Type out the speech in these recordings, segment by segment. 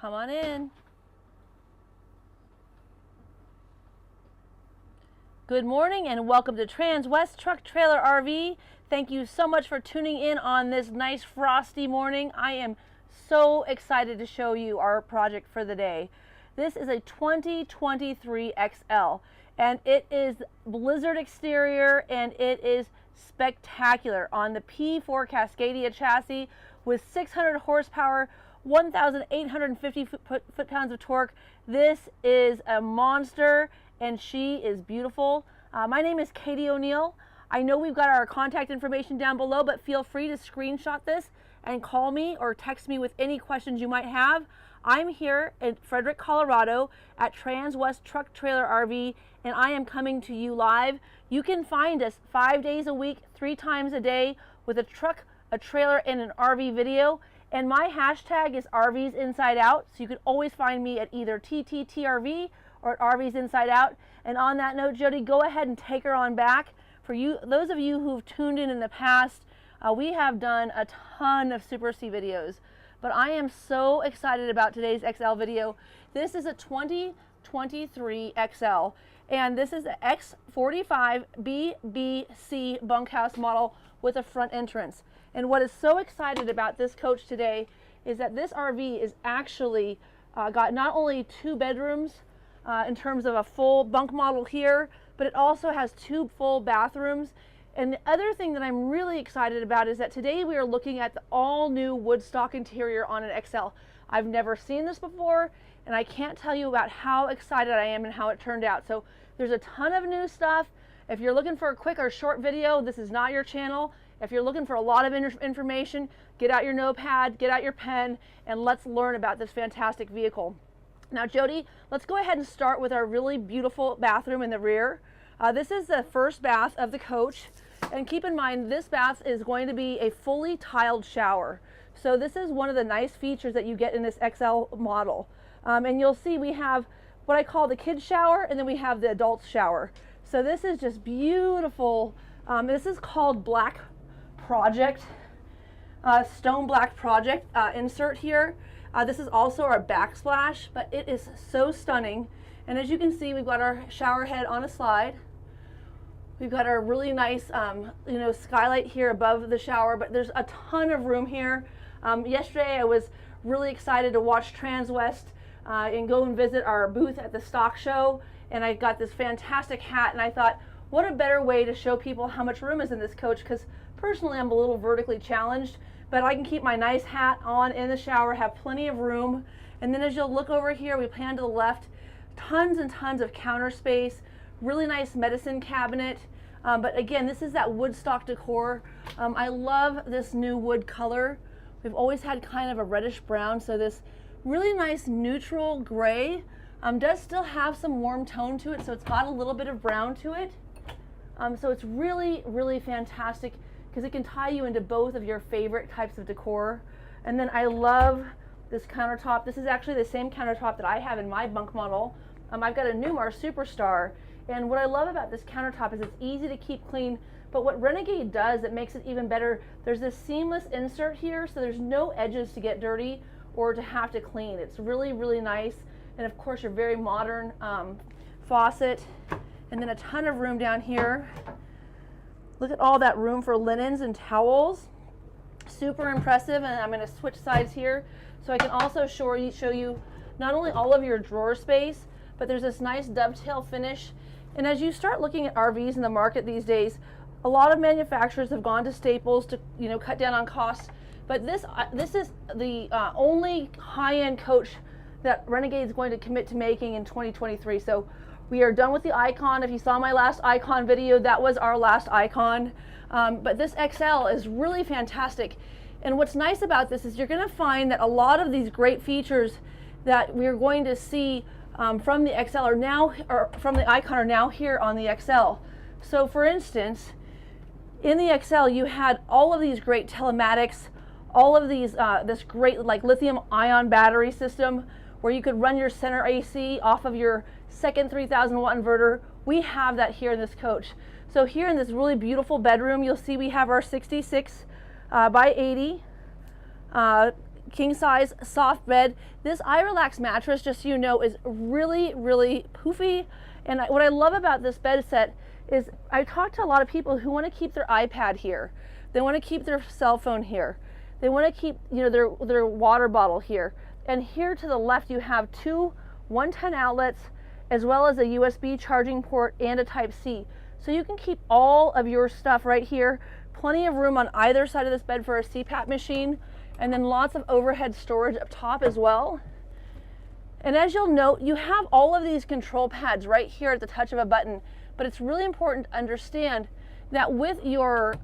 Come on in. Good morning and welcome to Transwest Truck Trailer RV. Thank you so much for tuning in on this nice frosty morning. I am so excited to show you our project for the day. This is a 2023 XL and it is blizzard exterior and it is spectacular on the P4 Cascadia chassis with 600 horsepower, 1,850 foot-pounds of torque. This is a monster and she is beautiful. My name is Katie O'Neill. I know we've got our contact information down below, but feel free to screenshot this and call me or text me with any questions you might have. I'm here in Frederick, Colorado at Transwest Truck Trailer RV, and I am coming to you live. You can find us 5 days a week, 3 times a day with a truck, a trailer, and an RV video. And my hashtag is RVs Inside Out, so you can always find me at either TTTRV or at RVs Inside Out. And on that note, Jody, go ahead and take her on back. For you, those of you who've tuned in the past, we have done a ton of Super C videos, but I am so excited about today's XL video. This is a 2023 XL, and this is the X45BBC bunkhouse model with a front entrance. And what is so excited about this coach today is that this RV is actually got not only 2 bedrooms in terms of a full bunk model here, but it also has 2 full bathrooms. And the other thing that I'm really excited about is that today we are looking at the all-new wood stock interior on an XL. I've never seen this before, and I can't tell you about how excited I am and how it turned out. So there's a ton of new stuff. If you're looking for a quick or short video, this is not your channel. If you're looking for a lot of information, get out your notepad, get out your pen, and let's learn about this fantastic vehicle. Now, Jody, let's go ahead and start with our really beautiful bathroom in the rear. This is the first bath of the coach, and keep in mind this bath is going to be a fully tiled shower. So this is one of the nice features that you get in this XL model. And you'll see we have what I call the kids shower, and then we have the adults shower. So this is just beautiful. This is called Black Project, Stone Black Project insert here. This is also our backsplash, but it is so stunning. And as you can see, we've got our shower head on a slide. We've got our really nice, skylight here above the shower, but there's a ton of room here. Yesterday, I was really excited to watch Transwest and go and visit our booth at the stock show, and I got this fantastic hat, and I thought, what a better way to show people how much room is in this coach, because personally, I'm a little vertically challenged, but I can keep my nice hat on in the shower, have plenty of room. And then as you'll look over here, we pan to the left, tons and tons of counter space, really nice medicine cabinet. But again, this is that wood stock decor. I love this new wood color. We've always had kind of a reddish brown, so this really nice neutral gray does still have some warm tone to it, so it's got a little bit of brown to it. So it's really, really fantastic because it can tie you into both of your favorite types of decor. And then I love this countertop. This is actually the same countertop that I have in my bunk model. I've got a Newmar Superstar, and what I love about this countertop is it's easy to keep clean, but what Renegade does that makes it even better, there's this seamless insert here, so there's no edges to get dirty or to have to clean. It's really, really nice. And of course, your very modern faucet, and then a ton of room down here. Look at all that room for linens and towels. Super impressive. And I'm going to switch sides here so I can also show you not only all of your drawer space, but there's this nice dovetail finish. And as you start looking at RVs in the market these days, a lot of manufacturers have gone to staples to cut down on costs. But this is the only high-end coach that Renegade is going to commit to making in 2023. So we are done with the Icon. If you saw my last Icon video, that was our last Icon. But this XL is really fantastic. And what's nice about this is you're going to find that a lot of these great features that we're going to see from the XL are now, or from the Icon are now here on the XL. So for instance, in the XL, you had all of these great telematics, all of these, this great like lithium ion battery system where you could run your center AC off of your second 3,000 watt inverter. We have that here in this coach. So here in this really beautiful bedroom, you'll see we have our 66 by 80 king size soft bed. This iRelax mattress, just so you know, is really, really poofy. And what I love about this bed set is I talk to a lot of people who want to keep their iPad here. They want to keep their cell phone here. They want to keep, you know, their water bottle here. And here to the left, you have two 110 outlets, as well as a USB charging port and a Type-C. So you can keep all of your stuff right here. Plenty of room on either side of this bed for a CPAP machine, and then lots of overhead storage up top as well. And as you'll note, you have all of these control pads right here at the touch of a button, but it's really important to understand that with your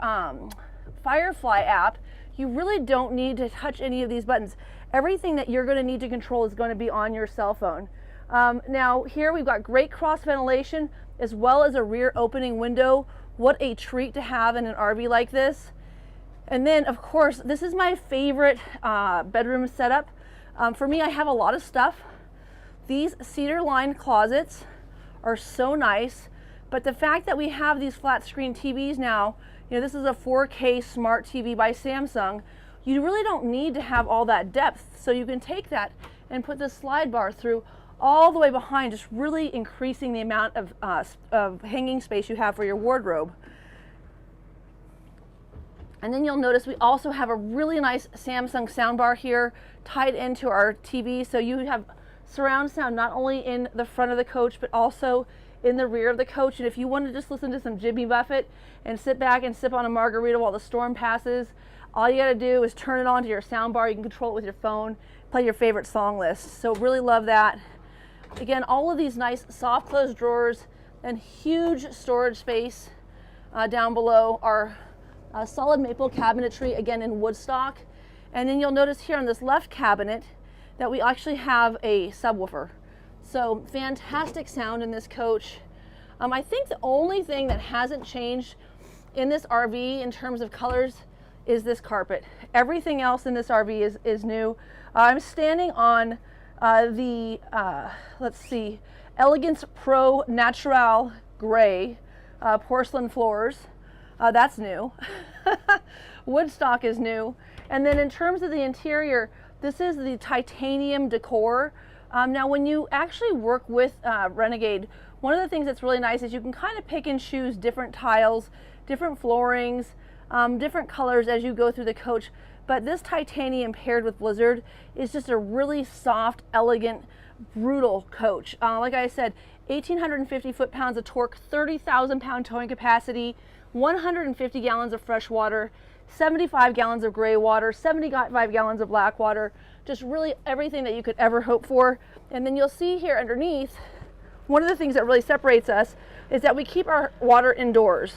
Firefly app, you really don't need to touch any of these buttons. Everything that you're going to need to control is going to be on your cell phone. Now here we've got great cross ventilation as well as a rear opening window. What a treat to have in an RV like this. And then of course, this is my favorite bedroom setup. For me, I have a lot of stuff. These cedar lined closets are so nice, but the fact that we have these flat screen TVs now, you know, this is a 4K smart TV by Samsung, you really don't need to have all that depth. So you can take that and put the slide bar through all the way behind, just really increasing the amount of hanging space you have for your wardrobe. And then you'll notice we also have a really nice Samsung soundbar here tied into our TV. So you have surround sound not only in the front of the coach, but also in the rear of the coach. And if you want to just listen to some Jimmy Buffett and sit back and sip on a margarita while the storm passes, all you got to do is turn it on to your soundbar. You can control it with your phone, play your favorite song list. So really love that. Again, all of these nice soft close drawers and huge storage space down below are solid maple cabinetry, again in wood stock. And then you'll notice here on this left cabinet that we actually have a subwoofer. So fantastic sound in this coach. I think the only thing that hasn't changed in this RV in terms of colors is this carpet. Everything else in this RV is new. I'm standing on let's see, Elegance Pro Natural Gray porcelain floors. That's new. Woodstock is new. And then in terms of the interior, this is the titanium decor. Now when you actually work with Renegade, one of the things that's really nice is you can kind of pick and choose different tiles, different floorings, different colors as you go through the coach. But this titanium paired with Blizzard is just a really soft, elegant, brutal coach. Like I said, 1,850 foot-pounds of torque, 30,000 pound towing capacity, 150 gallons of fresh water, 75 gallons of gray water, 75 gallons of black water, just really everything that you could ever hope for. And then you'll see here underneath, one of the things that really separates us is that we keep our water indoors.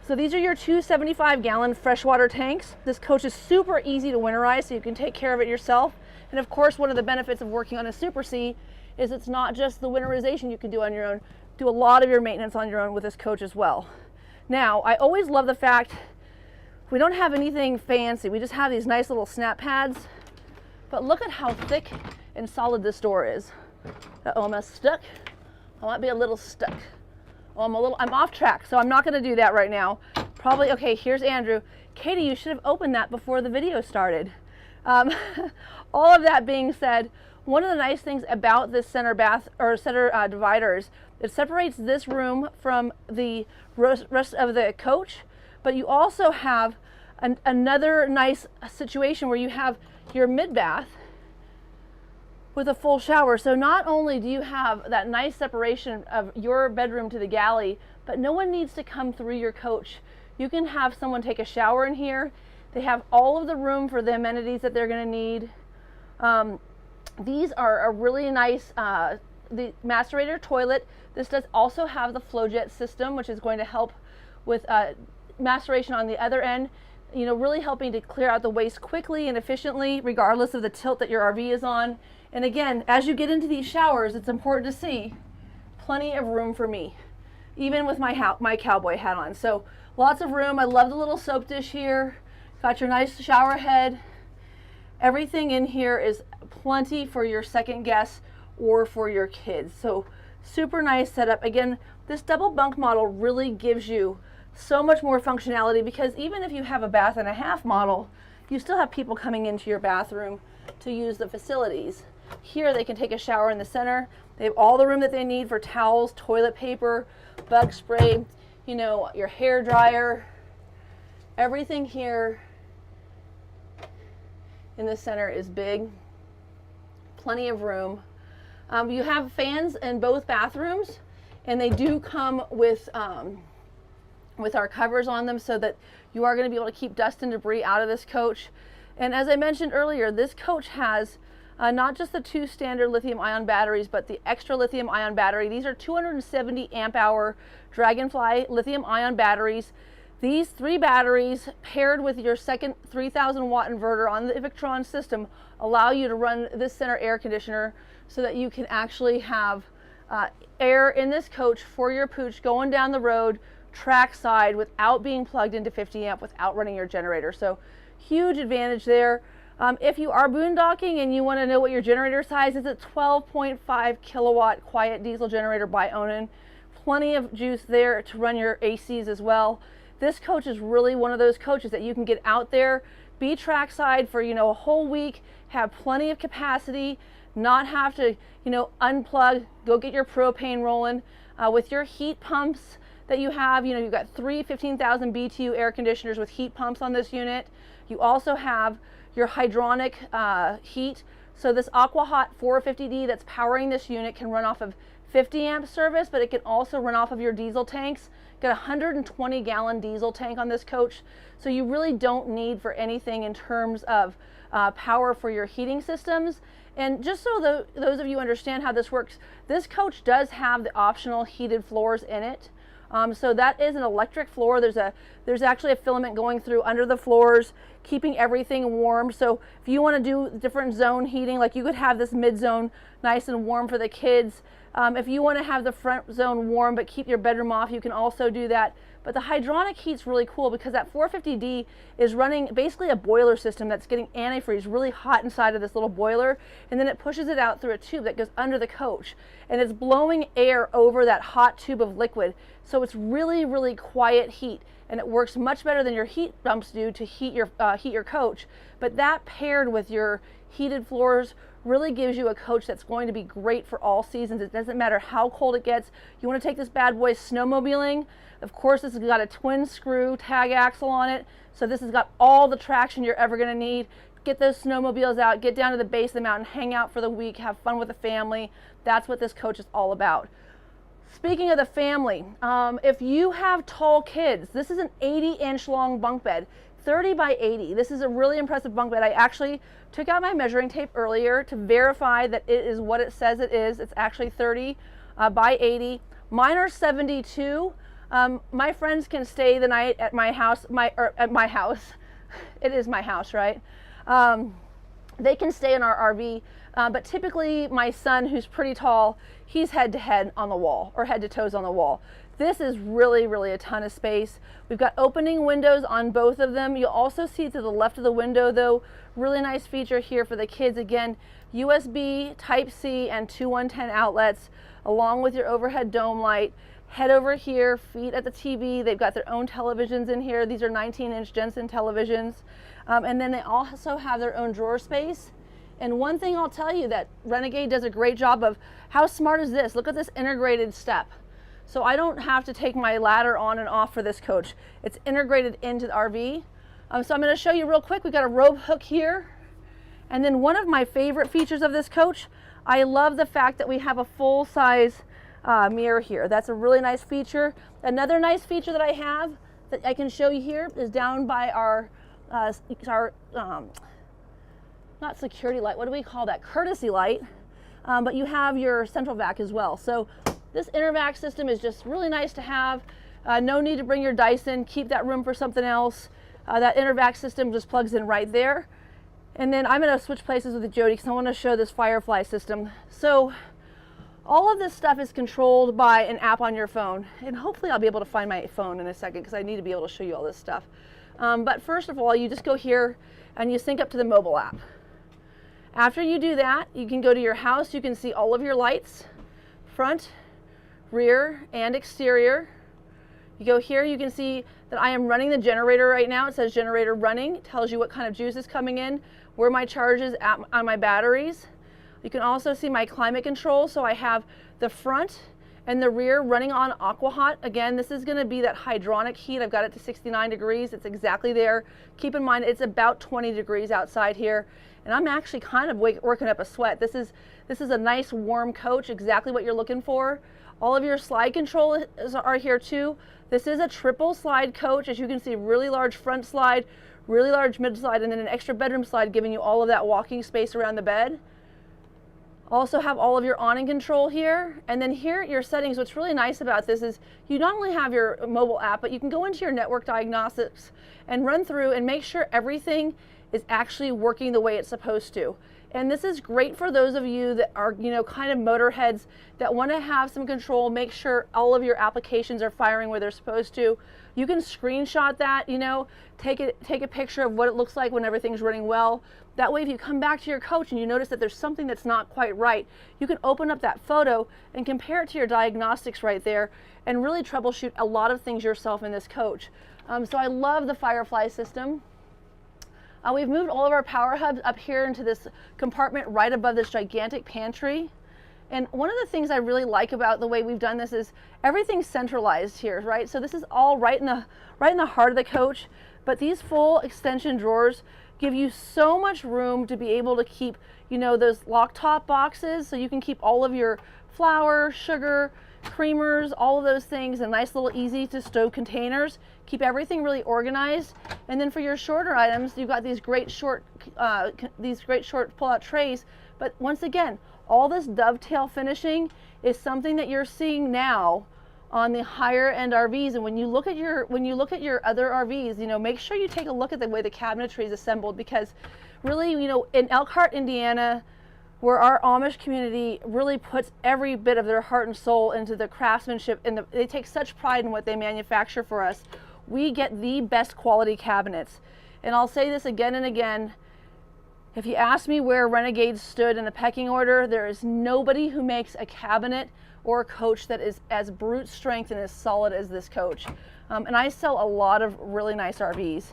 So these are your two 75-gallon freshwater tanks. This coach is super easy to winterize, so you can take care of it yourself. And of course, one of the benefits of working on a Super C is it's not just the winterization you can do on your own. Do a lot of your maintenance on your own with this coach as well. Now, I always love the fact we don't have anything fancy. We just have these nice little snap pads. But look at how thick and solid this door is. Uh-oh, am I stuck? I might be a little stuck. Oh, I'm off track, so I'm not gonna do that right now. Probably, okay, here's Andrew. Katie, you should have opened that before the video started. All of that being said, one of the nice things about this center dividers, it separates this room from the rest of the coach, but you also have another nice situation where you have your mid-bath with a full shower. So not only do you have that nice separation of your bedroom to the galley, but no one needs to come through your coach. You can have someone take a shower in here. They have all of the room for the amenities that they're gonna need. These are a really nice, the macerator toilet. This does also have the flow jet system, which is going to help with maceration on the other end, you know, really helping to clear out the waste quickly and efficiently, regardless of the tilt that your RV is on. And again, as you get into these showers, it's important to see plenty of room for me, even with my cowboy hat on. So lots of room. I love the little soap dish here. Got your nice shower head. Everything in here is plenty for your second guest or for your kids. So super nice setup. Again, this double bunk model really gives you so much more functionality, because even if you have a bath and a half model, you still have people coming into your bathroom to use the facilities. Here they can take a shower in the center. They have all the room that they need for towels, toilet paper, bug spray, you know, your hair dryer. Everything here in the center is big. Plenty of room. You have fans in both bathrooms, and they do come with our covers on them so that you are going to be able to keep dust and debris out of this coach. And as I mentioned earlier, this coach has not just the 2 standard lithium-ion batteries, but the extra lithium-ion battery. These are 270 amp-hour Dragonfly lithium-ion batteries. These 3 batteries paired with your second 3,000 watt inverter on the Victron system allow you to run this center air conditioner so that you can actually have air in this coach for your pooch going down the road trackside without being plugged into 50 amp, without running your generator. So huge advantage there. If you are boondocking and you want to know what your generator size is, it's 12.5 kilowatt quiet diesel generator by Onan. Plenty of juice there to run your ACs as well. This coach is really one of those coaches that you can get out there, be trackside for, you know, a whole week, have plenty of capacity, not have to, you know, unplug, go get your propane rolling. With your heat pumps that you have, you know, you've got 3 15,000 BTU air conditioners with heat pumps on this unit. You also have your hydronic heat. So this AquaHot 450D that's powering this unit can run off of 50 amp service, but it can also run off of your diesel tanks. Got a 120 gallon diesel tank on this coach. So you really don't need for anything in terms of power for your heating systems. And just so those of you understand how this works, this coach does have the optional heated floors in it. So that is an electric floor. There's actually a filament going through under the floors, keeping everything warm. So if you want to do different zone heating, like you could have this mid zone nice and warm for the kids. If you want to have the front zone warm but keep your bedroom off, you can also do that. But the hydronic heat's really cool because that 450D is running basically a boiler system that's getting antifreeze really hot inside of this little boiler, and then it pushes it out through a tube that goes under the coach, and it's blowing air over that hot tube of liquid. So it's really, really quiet heat, and it works much better than your heat pumps do to heat your coach. But that paired with your heated floors really gives you a coach that's going to be great for all seasons. It doesn't matter how cold it gets. You want to take this bad boy snowmobiling. Of course, this has got a twin screw tag axle on it. So this has got all the traction you're ever going to need. Get those snowmobiles out, get down to the base of the mountain, hang out for the week, have fun with the family. That's what this coach is all about. Speaking of the family, if you have tall kids, this is an 80-inch long bunk bed, 30 by 80. This is a really impressive bunk bed. I actually took out my measuring tape earlier to verify that it is what it says it is. It's actually 30 by 80. Mine are 72. My friends can stay the night at my house, at my house. It is my house, right? They can stay in our RV, but typically my son, who's pretty tall, he's head to head on the wall, or head to toes on the wall. This is really, really a ton of space. We've got opening windows on both of them. You'll also see to the left of the window though, really nice feature here for the kids. Again, USB, Type-C, and 2 110 outlets, along with your overhead dome light. Head over here, feet at the TV. They've got their own televisions in here. These are 19-inch Jensen televisions. And then they also have their own drawer space. And one thing I'll tell you that Renegade does a great job of, how smart is this? Look at this integrated step. So I don't have to take my ladder on and off for this coach. It's integrated into the RV. So I'm going to show you real quick. We've got a rope hook here. And then one of my favorite features of this coach, I love the fact that we have a full-size mirror here. That's a really nice feature. Another nice feature that I have that I can show you here is down by our not security light, what do we call that? Courtesy light. But you have your central vac as well. So this inner vac system is just really nice to have. No need to bring your Dyson, keep that room for something else. That inner vac system just plugs in right there. And then I'm going to switch places with Jody because I want to show this Firefly system. So all of this stuff is controlled by an app on your phone. And hopefully I'll be able to find my phone in a second because I need to be able to show you all this stuff. But first of all, you just go here and you sync up to the mobile app. After you do that, you can go to your house. You can see all of your lights, front, rear, and exterior. You go here, you can see that I am running the generator right now. It says generator running. It tells you what kind of juice is coming in, where my charge is at on my batteries. You can also see my climate control. So I have the front and the rear running on aqua hot. Again, this is going to be that hydronic heat. I've got it to 69 degrees. It's exactly there. Keep in mind, it's about 20 degrees outside here. And I'm actually kind of working up a sweat. This is a nice warm coach, exactly what you're looking for. All of your slide controls are here too. This is a triple slide coach. As you can see, really large front slide, really large mid slide, and then an extra bedroom slide giving you all of that walking space around the bed. Also have all of your awning control here. And then here at your settings, what's really nice about this is you not only have your mobile app, but you can go into your network diagnostics and run through and make sure everything is actually working the way it's supposed to. And this is great for those of you that are, kind of motorheads that want to have some control, make sure all of your applications are firing where they're supposed to. You can screenshot that, take a picture of what it looks like when everything's running well. That way, if you come back to your coach and you notice that there's something that's not quite right, you can open up that photo and compare it to your diagnostics right there and really troubleshoot a lot of things yourself in this coach. So I love the Firefly system. We've moved all of our power hubs up here into this compartment right above this gigantic pantry. And one of the things I really like about the way we've done this is everything's centralized here, right? So this is all right in the heart of the coach, but these full extension drawers give you so much room to be able to keep, those lock top boxes, so you can keep all of your flour, sugar, creamers, all of those things in nice little easy to stow containers. Keep everything really organized. And then for your shorter items, you've got these great short pull-out trays. But once again, all this dovetail finishing is something that you're seeing now on the higher end RVs. And when you look at your other RVs, make sure you take a look at the way the cabinetry is assembled, because really, in Elkhart, Indiana, where our Amish community really puts every bit of their heart and soul into the craftsmanship, and they take such pride in what they manufacture for us, we get the best quality cabinets. And I'll say this again and again, if you ask me where Renegade stood in the pecking order, there is nobody who makes a cabinet or a coach that is as brute strength and as solid as this coach. And I sell a lot of really nice RVs.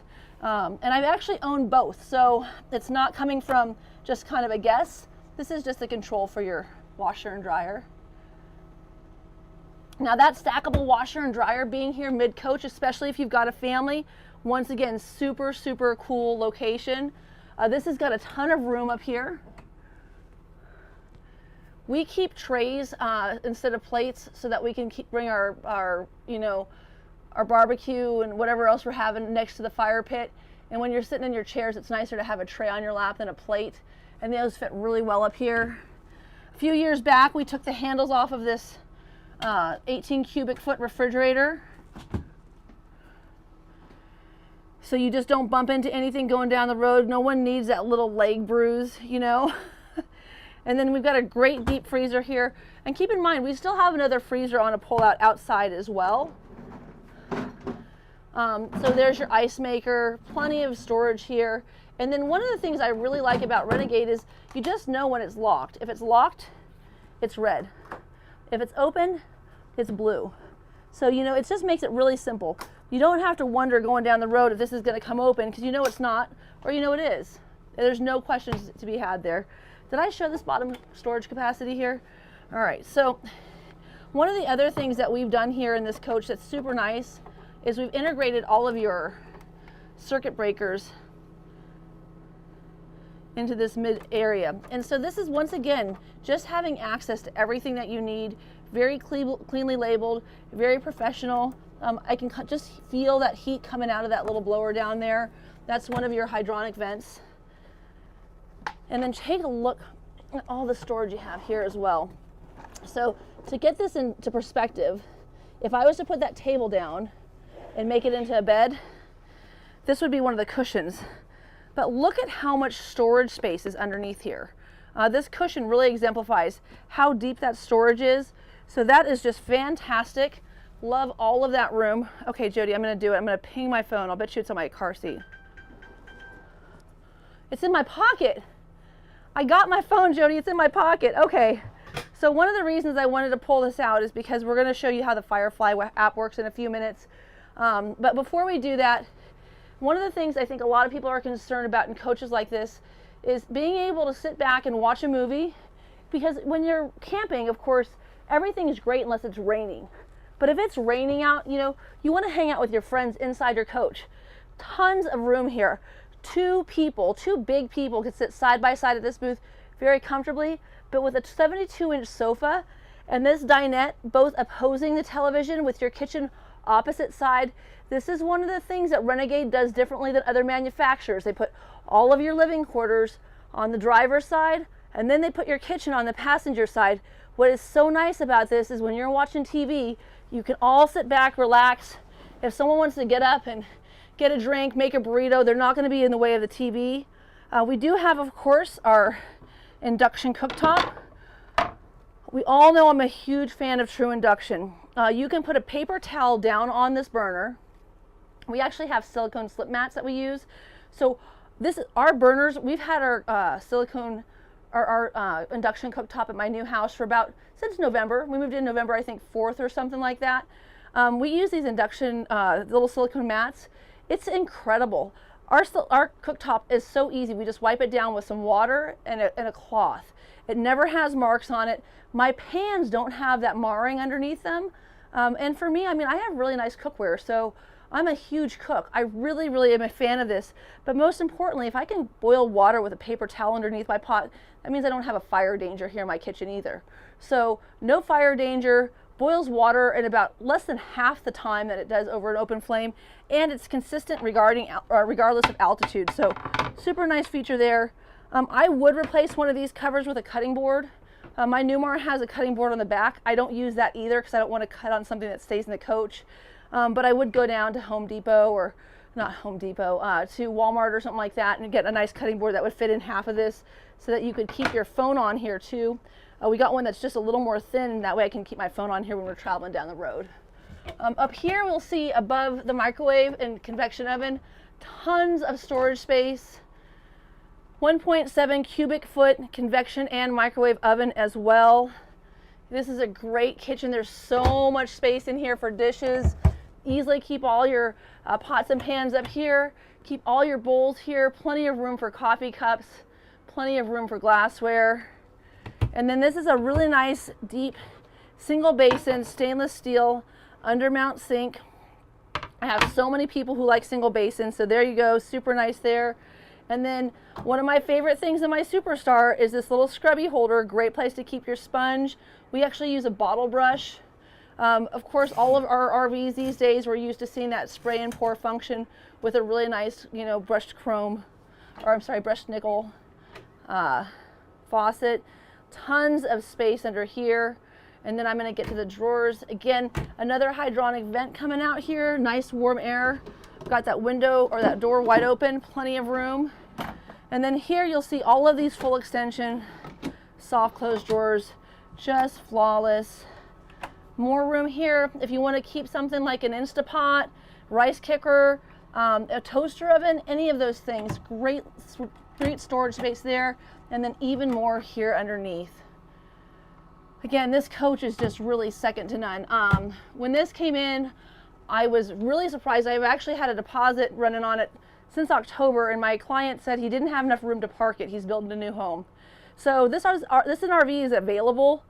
And I've actually owned both, so it's not coming from just kind of a guess. This is just the control for your washer and dryer. Now that stackable washer and dryer being here mid-coach, especially if you've got a family, once again, super, super cool location. This has got a ton of room up here. We keep trays instead of plates so that we can bring our barbecue and whatever else we're having next to the fire pit. And when you're sitting in your chairs, it's nicer to have a tray on your lap than a plate. And those fit really well up here. A few years back, we took the handles off of this 18 cubic foot refrigerator. So you just don't bump into anything going down the road. No one needs that little leg bruise, And then we've got a great deep freezer here. And keep in mind, we still have another freezer on a pull-out outside as well. So there's your ice maker, plenty of storage here. And then one of the things I really like about Renegade is you just know when it's locked. If it's locked, it's red. If it's open, it's blue. So, it just makes it really simple. You don't have to wonder going down the road if this is going to come open, because it's not, or it is. There's no questions to be had there. Did I show this bottom storage capacity here? All right, so one of the other things that we've done here in this coach that's super nice is we've integrated all of your circuit breakers into this mid area. And so this is, once again, just having access to everything that you need, very cleanly labeled, very professional. I can just feel that heat coming out of that little blower down there. That's one of your hydronic vents. And then take a look at all the storage you have here as well. So to get this into perspective, if I was to put that table down and make it into a bed, this would be one of the cushions. But look at how much storage space is underneath here. This cushion really exemplifies how deep that storage is. So that is just fantastic. Love all of that room. Okay, Jody, I'm gonna do it. I'm gonna ping my phone. I'll bet you it's on my car seat. It's in my pocket. I got my phone, Jody. It's in my pocket. Okay. So one of the reasons I wanted to pull this out is because we're going to show you how the Firefly app works in a few minutes. But before we do that, one of the things I think a lot of people are concerned about in coaches like this is being able to sit back and watch a movie, because when you're camping, of course, everything is great unless it's raining. But if it's raining out, you know, you want to hang out with your friends inside your coach. Tons of room here. Two big people could sit side by side at this booth very comfortably, but with a 72-inch sofa and this dinette both opposing the television with your kitchen opposite side, this is one of the things that Renegade does differently than other manufacturers. They put all of your living quarters on the driver's side, and then they put your kitchen on the passenger side. What is so nice about this is when you're watching TV, you can all sit back, relax. If someone wants to get up and get a drink, make a burrito, they're not going to be in the way of the TV. We do have, of course, our induction cooktop. We all know I'm a huge fan of true induction. You can put a paper towel down on this burner. We actually have silicone slip mats that we use. So our burners, we've had our induction cooktop at my new house for since November. We moved in November, I think 4th or something like that. We use these induction little silicone mats. It's incredible. Our cooktop is so easy. We just wipe it down with some water and a cloth. It never has marks on it. My pans don't have that marring underneath them. And for me, I mean, I have really nice cookware, so I'm a huge cook. I really, really am a fan of this. But most importantly, if I can boil water with a paper towel underneath my pot, that means I don't have a fire danger here in my kitchen either. So no fire danger, boils water in about less than half the time that it does over an open flame, and it's consistent regardless of altitude. So super nice feature there. I would replace one of these covers with a cutting board. My Newmar has a cutting board on the back. I don't use that either because I don't want to cut on something that stays in the coach. But I would go down to Home Depot, or not Home Depot, to Walmart or something like that and get a nice cutting board that would fit in half of this so that you could keep your phone on here too. We got one that's just a little more thin, and that way I can keep my phone on here when we're traveling down the road. Up here we'll see above the microwave and convection oven, tons of storage space. 1.7 cubic foot convection and microwave oven as well. This is a great kitchen. There's so much space in here for dishes. Easily keep all your pots and pans up here. Keep all your bowls here. Plenty of room for coffee cups. Plenty of room for glassware. And then this is a really nice deep single basin stainless steel undermount sink. I have so many people who like single basins, so there you go, super nice there. And then one of my favorite things in my Superstar is this little scrubby holder, great place to keep your sponge. We actually use a bottle brush. Of course, all of our RVs these days, we're used to seeing that spray and pour function with a really nice, you know, brushed nickel faucet. Tons of space under here. And then I'm going to get to the drawers. Again, another hydronic vent coming out here. Nice warm air. Got that window or that door wide open, plenty of room. And then here you'll see all of these full extension, soft close drawers, just flawless. More room here if you want to keep something like an Instapot, rice cooker, a toaster oven, any of those things. Great storage space there. And then even more here underneath. Again, this coach is just really second to none. When this came in, I was really surprised. I've actually had a deposit running on it since October, and my client said he didn't have enough room to park it. He's building a new home. So this RV is available.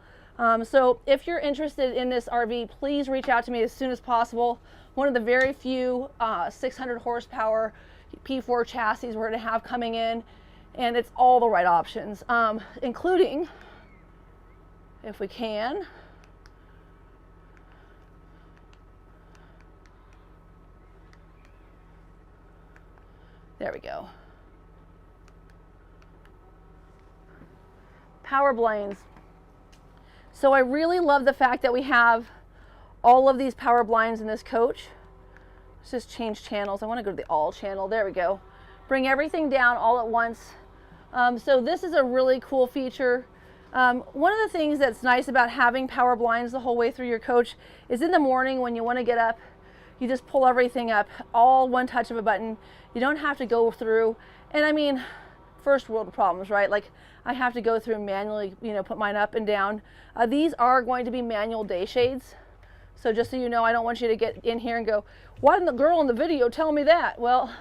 So if you're interested in this RV, please reach out to me as soon as possible. One of the very few 600 horsepower P4 chassis we're going to have coming in, and it's all the right options, including, if we can, there we go. Power blinds. So I really love the fact that we have all of these power blinds in this coach. Let's just change channels. I want to go to the all channel. There we go. Bring everything down all at once. So this is a really cool feature. One of the things that's nice about having power blinds the whole way through your coach is in the morning when you want to get up, you just pull everything up, all one touch of a button. You don't have to go through. And I mean, first world problems, right? Like I have to go through and manually, you know, put mine up and down. These are going to be manual day shades. So just so you know, I don't want you to get in here and go, why didn't the girl in the video tell me that? Well,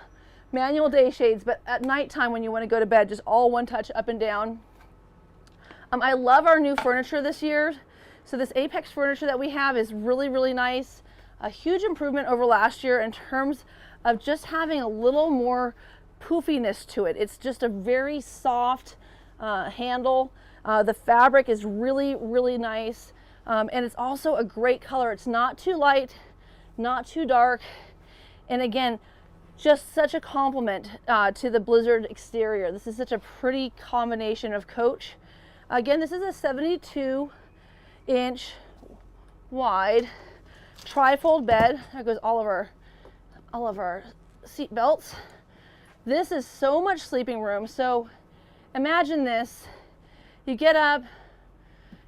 manual day shades, but at nighttime when you want to go to bed, just all one touch up and down. I love our new furniture this year. So this Apex furniture that we have is really, really nice. A huge improvement over last year in terms of just having a little more poofiness to it. It's just a very soft handle. The fabric is really, really nice. And it's also a great color. It's not too light, not too dark. And again, just such a compliment to the Blizzard exterior. This is such a pretty combination of coach. Again, this is a 72-inch wide trifold bed. There goes all of our seat belts. This is so much sleeping room. So imagine this. You get up,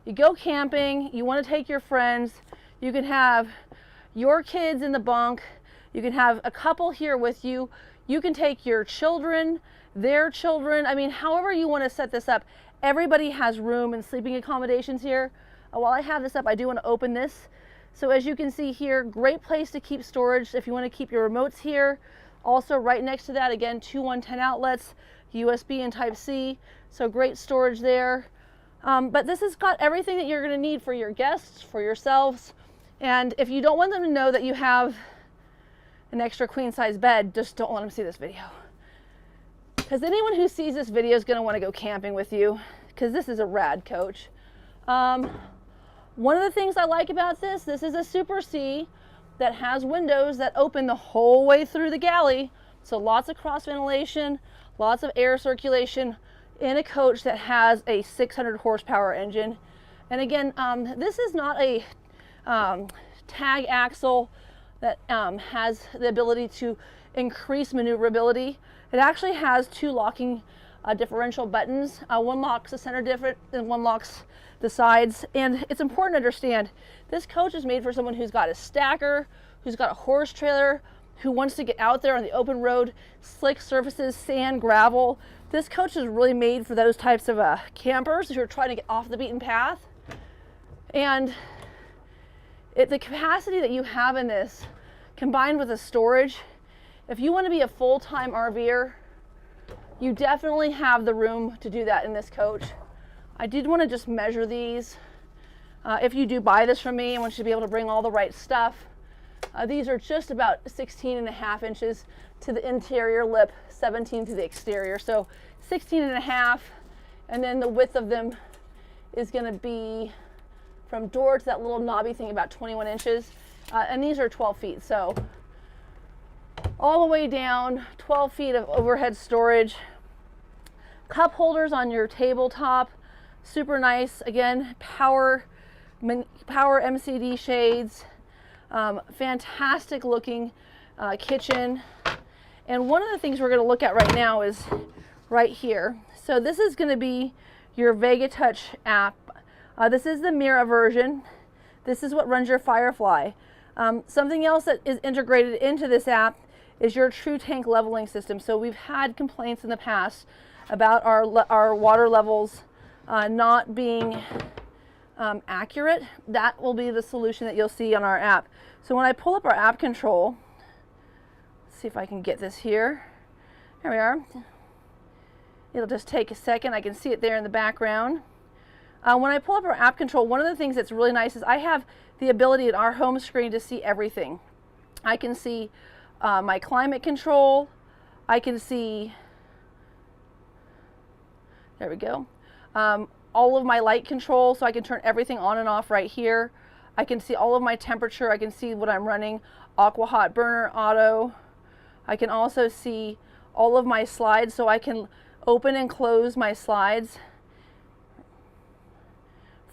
you go camping, you want to take your friends, you can have your kids in the bunk, you can have a couple here with you, you can take your children, their children, I mean, however you want to set this up. Everybody has room and sleeping accommodations here. While I have this up, I do want to open this. So as you can see here, great place to keep storage if you want to keep your remotes here. Also right next to that, again, two 110 outlets, USB and Type-C, so great storage there. But this has got everything that you're going to need for your guests, for yourselves. And if you don't want them to know that you have an extra queen size bed, just don't let them see this video. Because anyone who sees this video is going to want to go camping with you, because this is a rad coach. One of the things I like about this is a Super C that has windows that open the whole way through the galley. So lots of cross ventilation, lots of air circulation in a coach that has a 600 horsepower engine. And again, this is not a tag axle that has the ability to increase maneuverability. It actually has two locking differential buttons. One locks the center different and one locks the sides. And it's important to understand this coach is made for someone who's got a stacker, who's got a horse trailer, who wants to get out there on the open road, slick surfaces, sand, gravel. This coach is really made for those types of campers who are trying to get off the beaten path. And the capacity that you have in this, combined with the storage, if you want to be a full-time RVer, you definitely have the room to do that in this coach. I did want to just measure these. If you do buy this from me, I want you to be able to bring all the right stuff. These are just about 16.5 inches to the interior lip, 17 to the exterior. So 16.5, and then the width of them is going to be from door to that little knobby thing about 21 inches. And these are 12 feet. So all the way down, 12 feet of overhead storage. Cup holders on your tabletop, super nice. Again, power MCD shades. Fantastic looking kitchen. And one of the things we're going to look at right now is right here. So this is going to be your Vega Touch app. This is the Mira version. This is what runs your Firefly. Something else that is integrated into this app is your true tank leveling system. So we've had complaints in the past about our water levels not being accurate. That will be the solution that you'll see on our app. So when I pull up our app control, let's see if I can get this here. There we are. It'll just take a second. I can see it there in the background. When I pull up our app control, one of the things that's really nice is I have the ability at our home screen to see everything. I can see my climate control. I can see, there we go, all of my light control, so I can turn everything on and off right here. I can see all of my temperature. I can see what I'm running, aqua hot burner, auto. I can also see all of my slides, so I can open and close my slides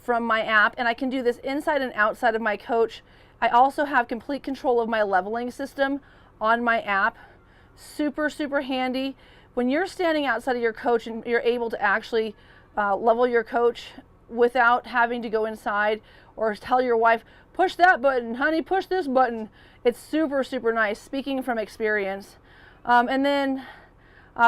from my app, and I can do this inside and outside of my coach. I also have complete control of my leveling system on my app. Super, super handy. When you're standing outside of your coach and you're able to actually level your coach without having to go inside or tell your wife, push that button, honey, push this button. It's super, super nice, speaking from experience. And then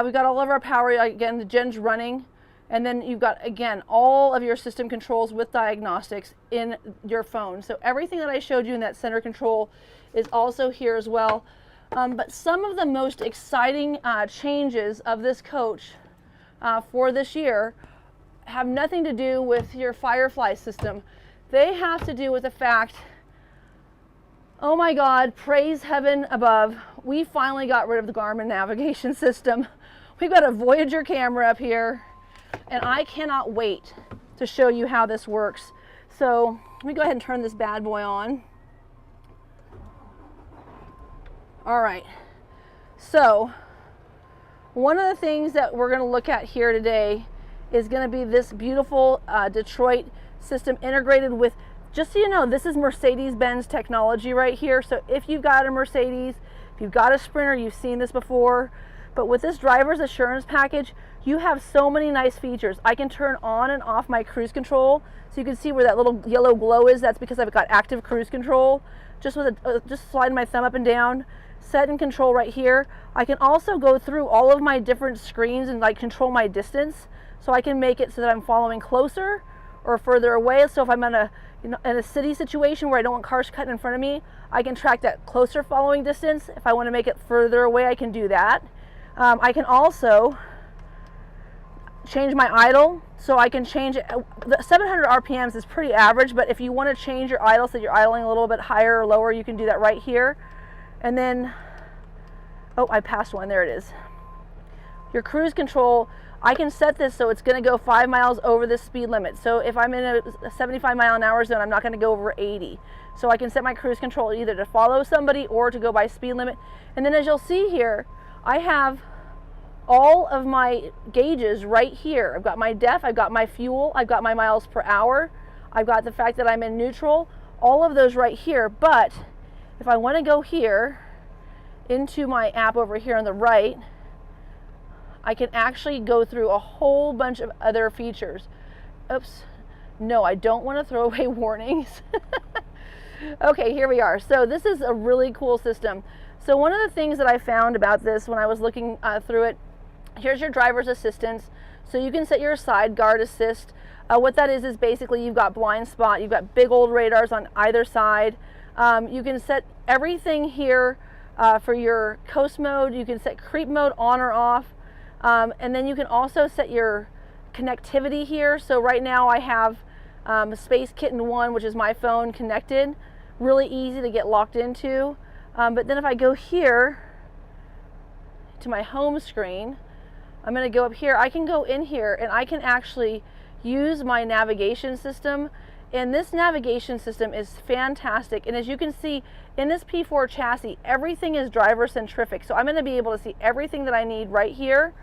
We've got all of our power, again, the gen's running. And then you've got, again, all of your system controls with diagnostics in your phone. So everything that I showed you in that center control is also here as well. But some of the most exciting changes of this coach for this year have nothing to do with your Firefly system. They have to do with the fact, oh my God, praise heaven above, we finally got rid of the Garmin navigation system. We've got a Voyager camera up here, and I cannot wait to show you how this works. So let me go ahead and turn this bad boy on. All right, so one of the things that we're going to look at here today is going to be this beautiful Detroit system integrated with, just so you know, this is Mercedes-Benz technology right here. So if you've got a Mercedes, if you've got a Sprinter, you've seen this before. But with this driver's assurance package, you have so many nice features. I can turn on and off my cruise control. So you can see where that little yellow glow is. That's because I've got active cruise control. Just with just sliding my thumb up and down. Set and control right here. I can also go through all of my different screens and like control my distance. So I can make it so that I'm following closer or further away. So if I'm in a city situation where I don't want cars cutting in front of me, I can track that closer following distance. If I want to make it further away, I can do that. I can also change my idle, so I can change it. The 700 RPMs is pretty average, but if you want to change your idle so you're idling a little bit higher or lower, you can do that right here. And then, oh, I passed one, there it is. Your cruise control, I can set this so it's going to go 5 miles over the speed limit. So if I'm in a 75 mile an hour zone, I'm not going to go over 80. So I can set my cruise control either to follow somebody or to go by speed limit. And then as you'll see here, I have all of my gauges right here. I've got my DEF, I've got my fuel, I've got my miles per hour, I've got the fact that I'm in neutral, all of those right here. But if I want to go here into my app over here on the right, I can actually go through a whole bunch of other features. Oops, no, I don't want to throw away warnings. Okay, here we are. So this is a really cool system. So one of the things that I found about this when I was looking through it, here's your driver's assistance. So you can set your side guard assist. What that is basically you've got blind spot, you've got big old radars on either side. You can set everything here for your coast mode. You can set creep mode on or off. And then you can also set your connectivity here. So right now I have Space Kitten 1, which is my phone, connected. Really easy to get locked into. But then if I go here to my home screen, I'm going to go up here. I can go in here and I can actually use my navigation system. And this navigation system is fantastic. And as you can see in this P4 chassis, everything is driver centric. So I'm going to be able to see everything that I need right here.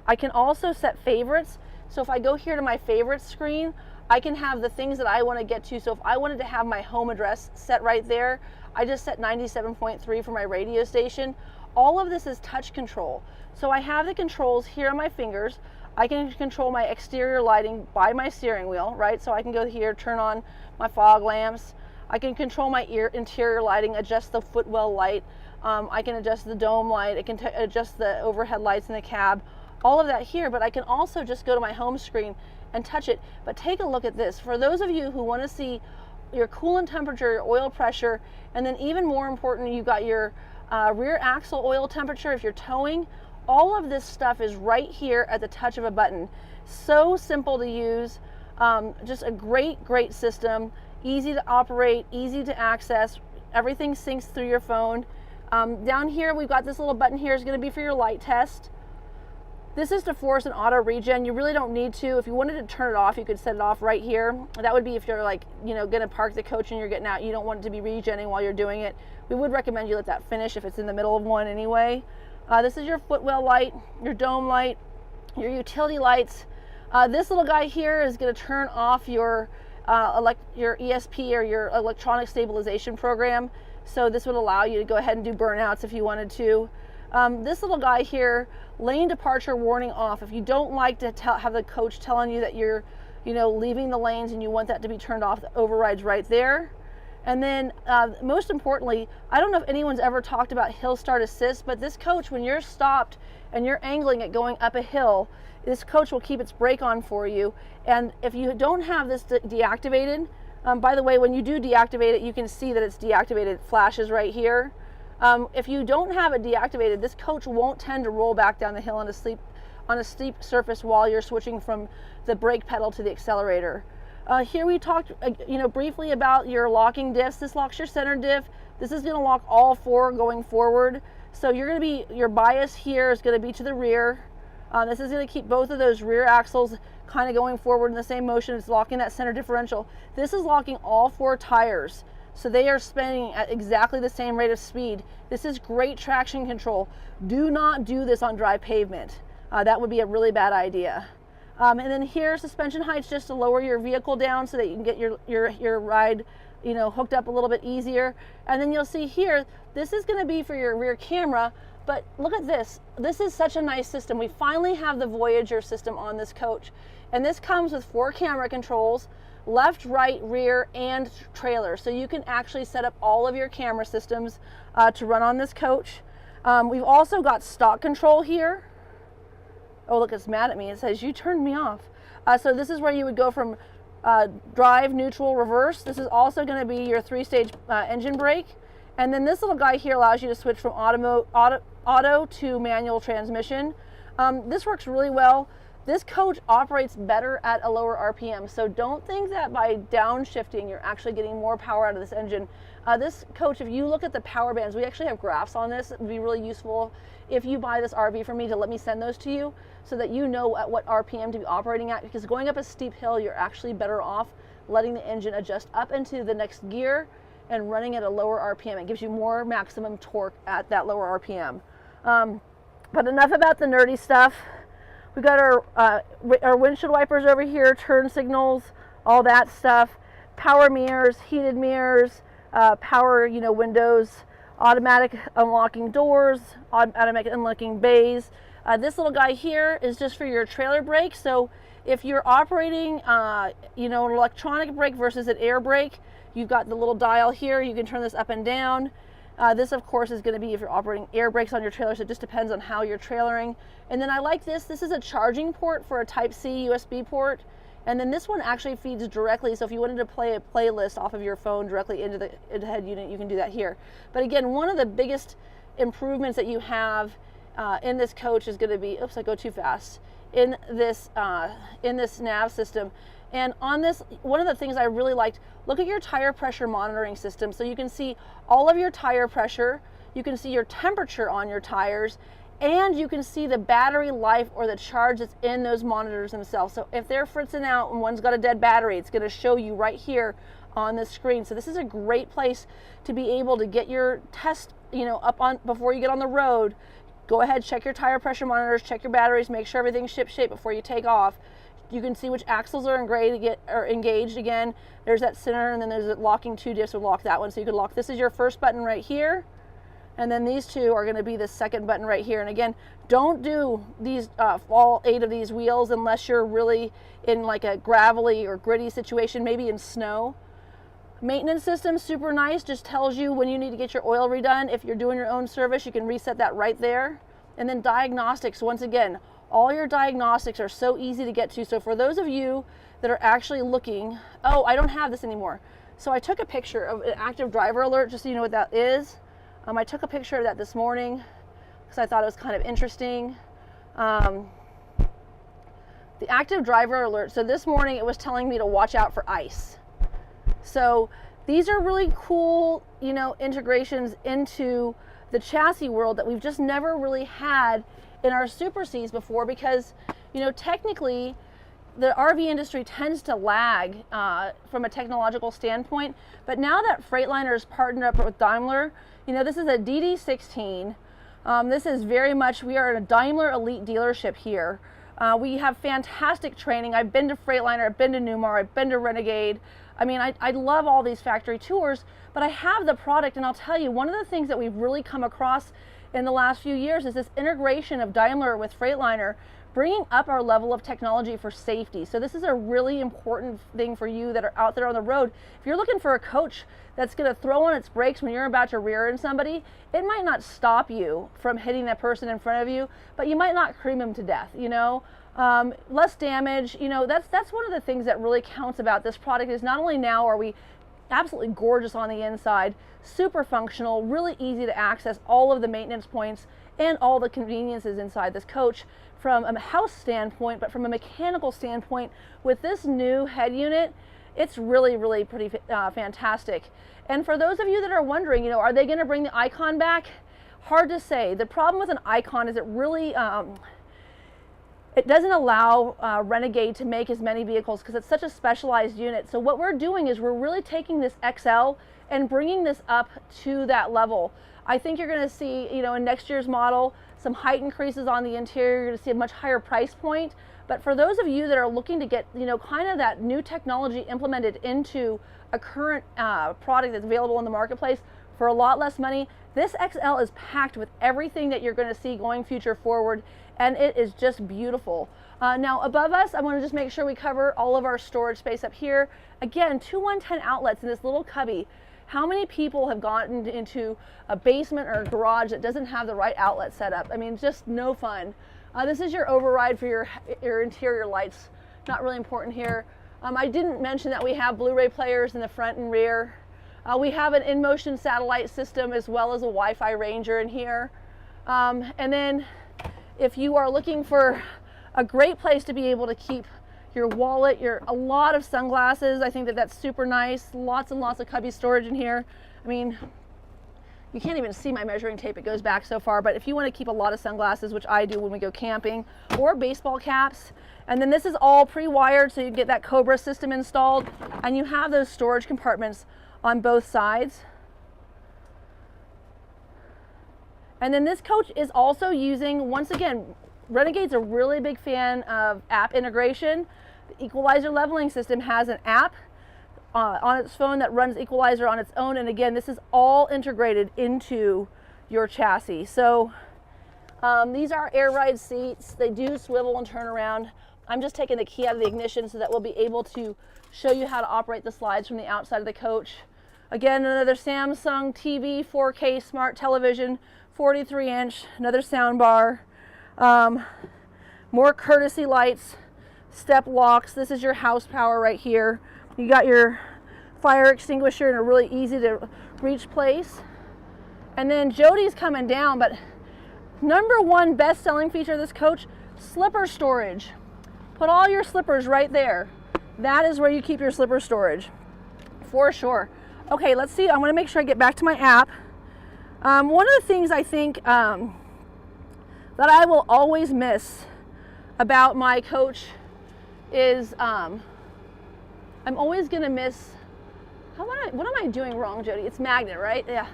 I can also set favorites. So if I go here to my favorites screen, I can have the things that I want to get to. So if I wanted to have my home address set right there, I just set 97.3 for my radio station. All of this is touch control. So I have the controls here on my fingers. I can control my exterior lighting by my steering wheel, right? So I can go here, turn on my fog lamps. I can control my interior lighting, adjust the footwell light. I can adjust the dome light. I can adjust the overhead lights in the cab. All of that here, but I can also just go to my home screen and touch it. But take a look at this. For those of you who want to see your coolant temperature, your oil pressure, and then even more important, you've got your rear axle oil temperature if you're towing. All of this stuff is right here at the touch of a button. So simple to use, just a great system, easy to operate, easy to access. Everything syncs through your phone. Down here, we've got this little button here is going to be for your light test. This is to force an auto regen. You really don't need to. If you wanted to turn it off, you could set it off right here. That would be if you're like, going to park the coach and you're getting out. You don't want it to be regenning while you're doing it. We would recommend you let that finish if it's in the middle of one anyway. This is your footwell light, your dome light, your utility lights. This little guy here is going to turn off your ESP or your electronic stabilization program. So this would allow you to go ahead and do burnouts if you wanted to. This little guy here, lane departure warning off. If you don't like to have the coach telling you that you're, leaving the lanes and you want that to be turned off, the override's right there. And then most importantly, I don't know if anyone's ever talked about hill start assist, but this coach, when you're stopped and you're angling it going up a hill, this coach will keep its brake on for you. And if you don't have this deactivated, by the way, when you do deactivate it, you can see that it's deactivated. It flashes right here. If you don't have it deactivated, this coach won't tend to roll back down the hill on a steep surface while you're switching from the brake pedal to the accelerator. Here we talked briefly about your locking diffs. This locks your center diff. This is going to lock all four going forward. So your bias here is going to be to the rear. This is going to keep both of those rear axles kind of going forward in the same motion. It's locking that center differential. This is locking all four tires, so they are spinning at exactly the same rate of speed. This is great traction control. Do not do this on dry pavement. That would be a really bad idea. And then here, suspension height's just to lower your vehicle down so that you can get your ride, hooked up a little bit easier. And then you'll see here, this is going to be for your rear camera. But look at this. This is such a nice system. We finally have the Voyager system on this coach. And this comes with 4 camera controls, left, right, rear, and trailer. So you can actually set up all of your camera systems to run on this coach. We've also got stock control here. Oh, look, it's mad at me. It says, you turned me off. So this is where you would go from drive, neutral, reverse. This is also going to be your 3-stage engine brake. And then this little guy here allows you to switch from auto to manual transmission. This works really well. This coach operates better at a lower RPM, so don't think that by downshifting you're actually getting more power out of this engine. This coach, if you look at the power bands, we actually have graphs on this. It would be really useful if you buy this RV from me to let me send those to you so that you know at what RPM to be operating at, because going up a steep hill, you're actually better off letting the engine adjust up into the next gear and running at a lower RPM. It gives you more maximum torque at that lower RPM. But enough about the nerdy stuff. We've got our windshield wipers over here, turn signals, all that stuff, power mirrors, heated mirrors, power windows, automatic unlocking doors, automatic unlocking bays. This little guy here is just for your trailer brake. So if you're operating an electronic brake versus an air brake, you've got the little dial here. You can turn this up and down. This, of course, is going to be if you're operating air brakes on your trailer, so it just depends on how you're trailering. And then I like this. This is a charging port for a Type-C USB port. And then this one actually feeds directly, so if you wanted to play a playlist off of your phone directly into the head unit, you can do that here. But again, one of the biggest improvements that you have in this coach is going to be, oops, I go too fast, in this nav system. And on this, one of the things I really liked, look at your tire pressure monitoring system. So you can see all of your tire pressure, you can see your temperature on your tires, and you can see the battery life or the charge that's in those monitors themselves. So if they're fritzing out and one's got a dead battery, it's going to show you right here on the screen. So this is a great place to be able to get your test, up on before you get on the road. Go ahead, check your tire pressure monitors, check your batteries, make sure everything's ship-shape before you take off. You can see which axles are engaged again. There's that center, and then there's a locking 2 diffs would lock that one. So you could lock, this is your first button right here, and then these 2 are going to be the second button right here. And again, don't do these all 8 of these wheels unless you're really in like a gravelly or gritty situation, maybe in snow. Maintenance system, super nice, just tells you when you need to get your oil redone. If you're doing your own service, you can reset that right there. And then diagnostics, once again, all your diagnostics are so easy to get to. So for those of you that are actually looking, oh, I don't have this anymore. So I took a picture of an active driver alert, just so you know what that is. I took a picture of that this morning because I thought it was kind of interesting. The active driver alert, so this morning it was telling me to watch out for ice. So these are really cool, integrations into the chassis world that we've just never really had in our Super Cs before, because technically the RV industry tends to lag from a technological standpoint. But now that Freightliner has partnered up with Daimler, this is a DD16. This is very much, we are a Daimler elite dealership here. We have fantastic training. I've been to Freightliner, I've been to Newmar, I've been to Renegade. I mean, I love all these factory tours, but I have the product, and I'll tell you, one of the things that we've really come across in the last few years is this integration of Daimler with Freightliner, bringing up our level of technology for safety. So this is a really important thing for you that are out there on the road. If you're looking for a coach that's going to throw on its brakes when you're about to rear end somebody, it might not stop you from hitting that person in front of you, but you might not cream them to death, you know. Less damage, you know, that's one of the things that really counts about this product. Is not only now are we absolutely gorgeous on the inside, super functional, really easy to access all of the maintenance points and all the conveniences inside this coach from a house standpoint, but from a mechanical standpoint, with this new head unit, it's really pretty fantastic. And for those of you that are wondering, you know, are they going to bring the Icon back? Hard to say. The problem with an Icon is it really it doesn't allow Renegade to make as many vehicles because it's such a specialized unit. So what we're doing is we're really taking this XL and bringing this up to that level. I think you're going to see, you know, in next year's model, some height increases on the interior. You're going to see a much higher price point. But for those of you that are looking to get, you know, kind of that new technology implemented into a current product that's available in the marketplace for a lot less money, this XL is packed with everything that you're going to see going future forward, and it is just beautiful. Now above us, I want to just make sure we cover all of our storage space up here. Again, 2 110 outlets in this little cubby. How many people have gotten into a basement or a garage that doesn't have the right outlet set up? I mean, just no fun. This is your override for your interior lights. Not really important here. I didn't mention that we have Blu-ray players in the front and rear. We have an in-motion satellite system as well as a Wi-Fi Ranger in here. And then if you are looking for a great place to be able to keep your wallet, a lot of sunglasses, I think that's super nice. Lots and lots of cubby storage in here. I mean, you can't even see my measuring tape, it goes back so far, but if you want to keep a lot of sunglasses, which I do when we go camping, or baseball caps, and then this is all pre-wired so you get that Cobra system installed, and you have those storage compartments on both sides. And then this coach is also using, once again, Renegade's a really big fan of app integration. The equalizer leveling system has an app on its phone that runs equalizer on its own, and again, this is all integrated into your chassis. So these are air ride seats. They do swivel and turn around. I'm just taking the key out of the ignition so that we'll be able to show you how to operate the slides from the outside of the coach. Again, another Samsung TV 4K smart television, 43-inch, another sound bar, more courtesy lights, step locks. This is your house power right here. You got your fire extinguisher in a really easy to reach place. And then Jody's coming down, but #1 best selling feature of this coach, slipper storage. Put all your slippers right there. That is where you keep your slipper storage, for sure. Okay, let's see. I want to make sure I get back to my app. One of the things I think that I will always miss about my coach is I'm always going to miss, what am I doing wrong, Jody? It's magnet, right? Yeah.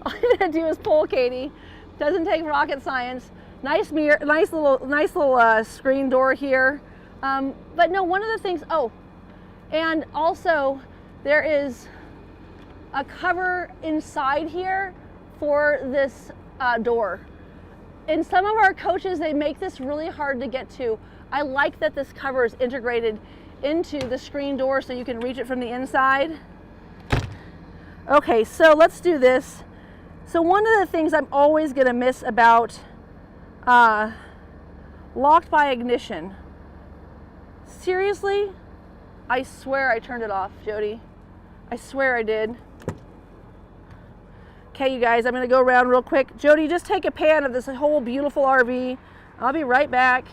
All you gotta do is pull, Katie. Doesn't take rocket science. Nice mirror, nice little screen door here. But no, one of the things, oh, and also there is a cover inside here for this door. In some of our coaches, they make this really hard to get to. I like that this cover is integrated into the screen door so you can reach it from the inside. Okay, so let's do this. So one of the things I'm always gonna miss about locked by ignition. Seriously? I swear I turned it off, Jody. I swear I did. Okay, you guys, I'm gonna go around real quick. Jody, just take a pan of this whole beautiful RV. I'll be right back.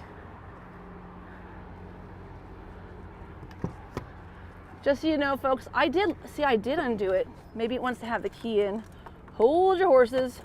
Just so you know, folks, I did undo it. Maybe it wants to have the key in. Hold your horses.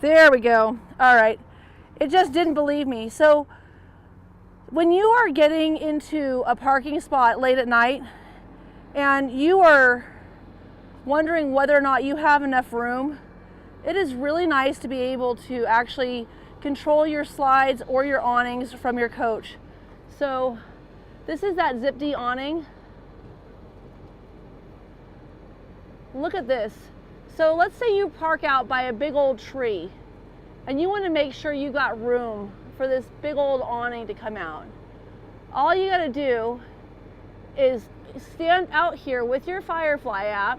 There we go. All right. It just didn't believe me. So when you are getting into a parking spot late at night and you are wondering whether or not you have enough room, it is really nice to be able to actually control your slides or your awnings from your coach. So this is that Zip-D awning. Look at this. So let's say you park out by a big old tree and you want to make sure you got room for this big old awning to come out. All you got to do is stand out here with your Firefly app,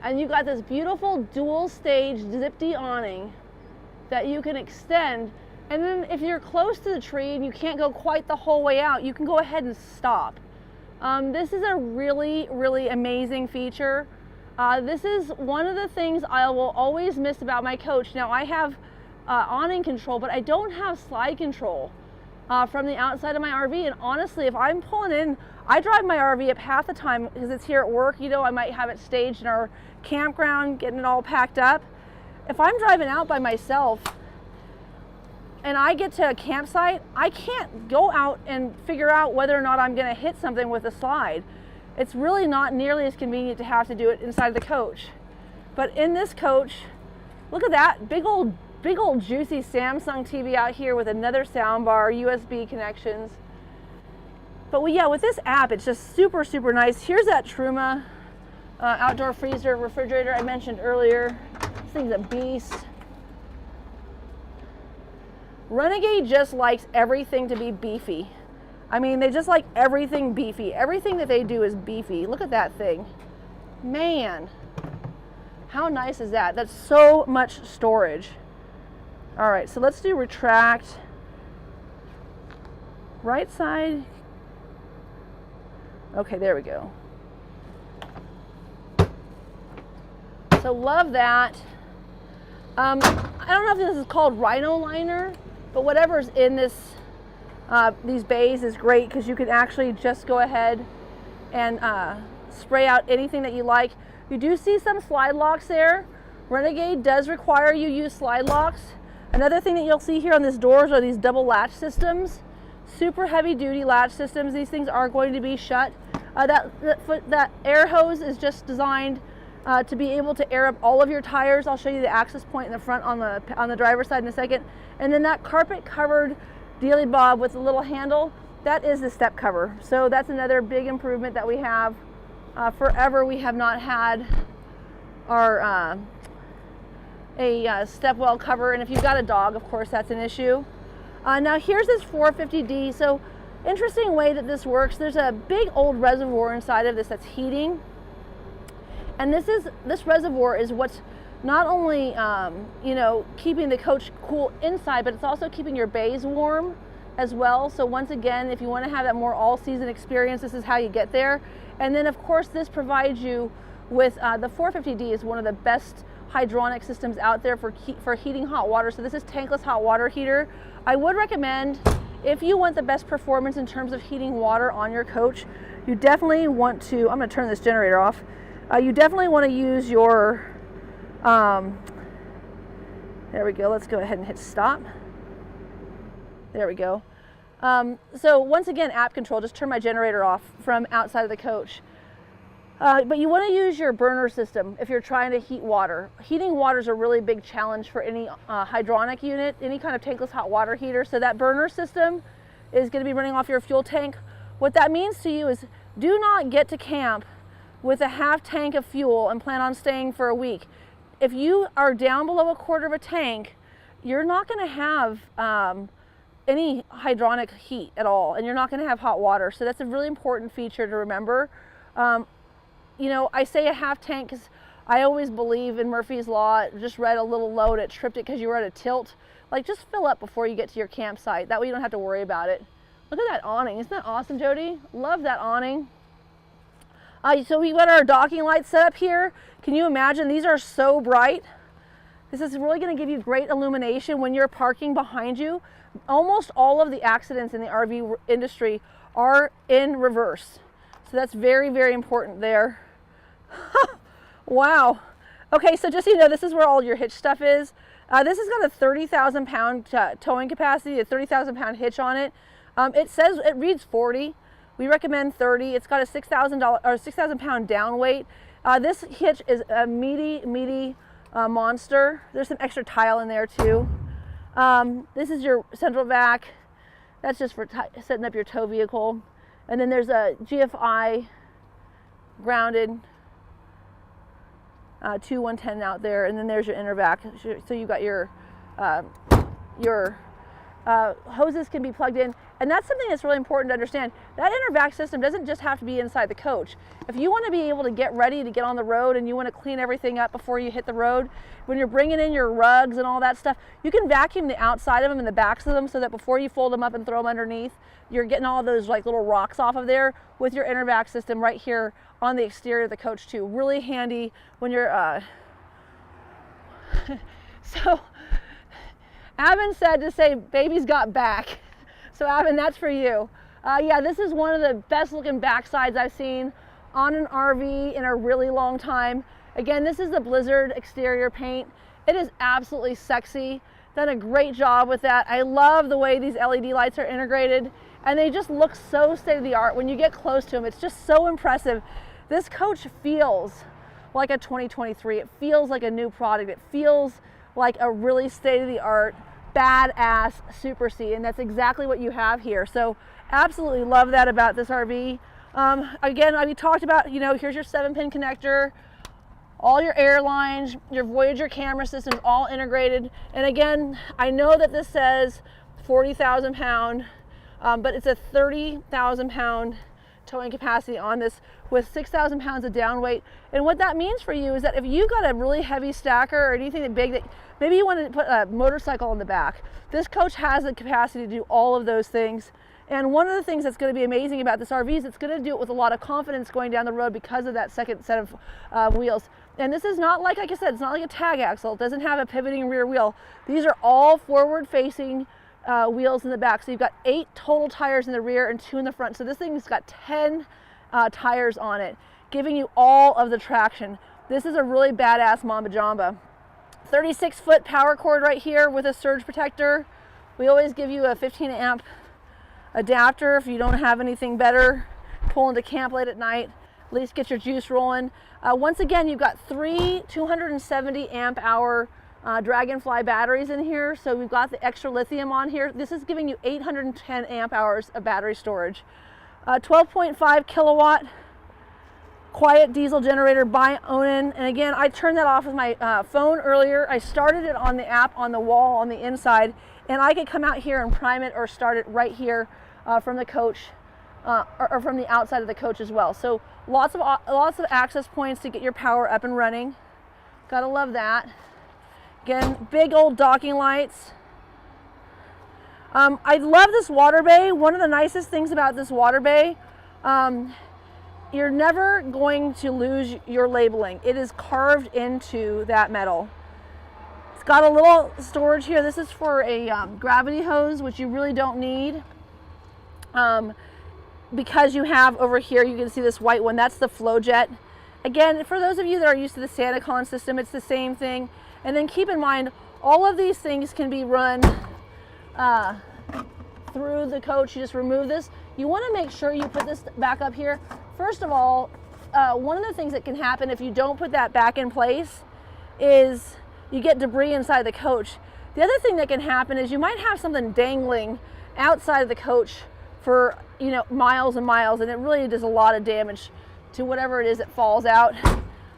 and you got this beautiful dual stage Zip-D awning that you can extend. And then if you're close to the tree and you can't go quite the whole way out, you can go ahead and stop. This is a really, really amazing feature. This is one of the things I will always miss about my coach. Now I have awning control, but I don't have slide control from the outside of my RV. And honestly, if I'm pulling in, I drive my RV up half the time because it's here at work. You know, I might have it staged in our campground, getting it all packed up. If I'm driving out by myself and I get to a campsite, I can't go out and figure out whether or not I'm going to hit something with a slide. It's really not nearly as convenient to have to do it inside the coach. But in this coach, look at that big old juicy Samsung TV out here with another sound bar, USB connections. But yeah, with this app, it's just super, super nice. Here's that Truma outdoor freezer refrigerator I mentioned earlier. This thing's a beast. Renegade just likes everything to be beefy. I mean, they just like everything beefy. Everything that they do is beefy. Look at that thing. Man, how nice is that? That's so much storage. All right, so let's do retract. Right side. Okay, there we go. So love that. I don't know if this is called Rhino Liner, but whatever's in this these bays is great because you can actually just go ahead and spray out anything that you like. You do see some slide locks there. Renegade does require you use slide locks. Another thing that you'll see here on these doors are these double latch systems. Super heavy duty latch systems. These things are going to be shut. That air hose is just designed to be able to air up all of your tires. I'll show you the access point in the front on the driver's side in a second. And then that carpet covered dealy bob with a little handle, that is the step cover. So that's another big improvement that we have. Forever we have not had our a step well cover, and if you've got a dog, of course, that's an issue. Now here's this 450D. So interesting way that this works. There's a big old reservoir inside of this that's heating, and this reservoir is what's not only you know, keeping the coach cool inside, but it's also keeping your bays warm as well. So once again, if you want to have that more all-season experience, this is how you get there. And then of course this provides you with the 450D is one of the best hydronic systems out there for heating hot water. So this is tankless hot water heater. I would recommend, if you want the best performance in terms of heating water on your coach, you definitely want to, I'm going to turn this generator off. You definitely want to use your there we go. Let's go ahead and hit stop. There we go. So once again, app control, just turn my generator off from outside of the coach. But you want to use your burner system if you're trying to heat water. Heating water is a really big challenge for any hydronic unit, any kind of tankless hot water heater. So that burner system is going to be running off your fuel tank. What that means to you is do not get to camp with a half tank of fuel and plan on staying for a week. If you are down below a quarter of a tank, you're not going to have any hydronic heat at all, and you're not going to have hot water. So that's a really important feature to remember. You know, I say a half tank because I always believe in Murphy's Law. Just read a little load, it tripped it because you were at a tilt. Like, just fill up before you get to your campsite. That way you don't have to worry about it. Look at that awning. Isn't that awesome, Jody? Love that awning. So we've got our docking lights set up here. Can you imagine? These are so bright. This is really going to give you great illumination when you're parking behind you. Almost all of the accidents in the RV industry are in reverse. So that's very, very important there. Wow. Okay, so just so you know, this is where all your hitch stuff is. This has got a 30,000 pound towing capacity, a 30,000 pound hitch on it. It says, it reads 40, We recommend 30. It's got a $6,000 pound down weight. This hitch is a meaty monster. There's some extra tile in there too. This is your central vac. That's just for setting up your tow vehicle. And then there's a GFI grounded 2110 out there, and then there's your inner vac. So you got your hoses can be plugged in, and that's something that's really important to understand. That inner vac system doesn't just have to be inside the coach. If you want to be able to get ready to get on the road and you want to clean everything up before you hit the road, when you're bringing in your rugs and all that stuff, you can vacuum the outside of them and the backs of them so that before you fold them up and throw them underneath, you're getting all those like little rocks off of there with your inner vac system right here on the exterior of the coach too. Really handy when you're so Avin said to say baby's got back. So Avin, that's for you. Yeah, this is one of the best looking backsides I've seen on an RV in a really long time. Again, this is the Blizzard exterior paint. It is absolutely sexy. Done a great job with that. I love the way these LED lights are integrated, and they just look so state-of-the-art. When you get close to them, it's just so impressive. This coach feels like a 2023. It feels like a new product. It feels like a really state-of-the-art, badass Super C, and that's exactly what you have here. So absolutely love that about this RV. Again, we talked about, you know, here's your 7-pin connector, all your air lines, your Voyager camera systems all integrated. And again, I know that this says 40,000 pound, but it's a 30,000 pound towing capacity on this with 6,000 pounds of down weight. And what that means for you is that if you got a really heavy stacker or anything that big that maybe you want to put a motorcycle in the back, this coach has the capacity to do all of those things. And one of the things that's going to be amazing about this RV is it's going to do it with a lot of confidence going down the road because of that second set of wheels. And this is not like I said, it's not like a tag axle. It doesn't have a pivoting rear wheel. These are all forward facing wheels in the back. So you've got 8 total tires in the rear and 2 in the front. So this thing's got 10 tires on it, giving you all of the traction. This is a really badass Mamba Jamba. 36-foot power cord right here with a surge protector. We always give you a 15 amp adapter if you don't have anything better. Pull into camp late at night, at least get your juice rolling. Once again, you've got 3 270 amp hour Dragonfly batteries in here. So we've got the extra lithium on here. This is giving you 810 amp hours of battery storage. 12.5 kilowatt quiet diesel generator by Onan. And again, I turned that off with my phone earlier. I started it on the app on the wall on the inside, and I could come out here and prime it or start it right here from the coach or from the outside of the coach as well. So lots of access points to get your power up and running. Gotta love that. Again, big old docking lights. I love this water bay. One of the nicest things about this water bay, you're never going to lose your labeling. It is carved into that metal. It's got a little storage here. This is for a gravity hose, which you really don't need. Because you have over here, you can see this white one, that's the flow jet. Again, for those of you that are used to the SantaCon system, it's the same thing. And then keep in mind, all of these things can be run through the coach. You just remove this. You want to make sure you put this back up here. First of all, one of the things that can happen if you don't put that back in place is you get debris inside the coach. The other thing that can happen is you might have something dangling outside of the coach for, you know, miles and miles, and it really does a lot of damage to whatever it is that falls out,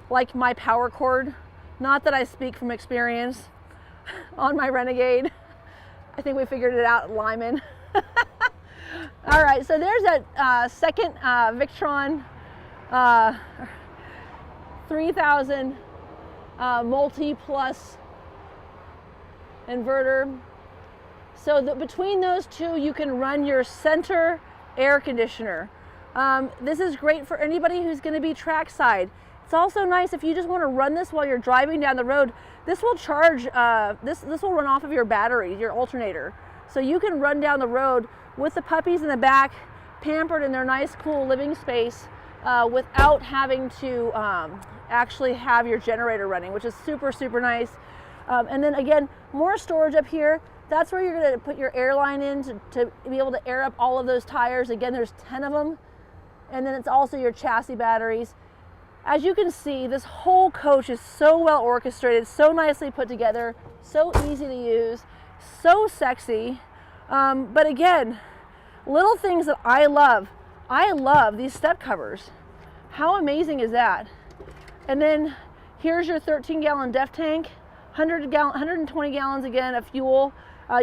like my power cord. Not that I speak from experience on my Renegade. I think we figured it out at Lyman. All right, so there's that second Victron 3000 multi-plus inverter. So between those two, you can run your center air conditioner. This is great for anybody who's going to be trackside. It's also nice if you just want to run this while you're driving down the road. This will charge, this will run off of your battery, your alternator. So you can run down the road with the puppies in the back, pampered in their nice, cool living space, without having to actually have your generator running, which is super, super nice. And then again, more storage up here. That's where you're going to put your air line in to be able to air up all of those tires. Again, there's 10 of them and then it's also your chassis batteries. As you can see, this whole coach is so well orchestrated, so nicely put together, so easy to use, so sexy. But again, little things that I love. I love these step covers. How amazing is that? And then here's your 13-gallon def tank, 120 gallons again of fuel.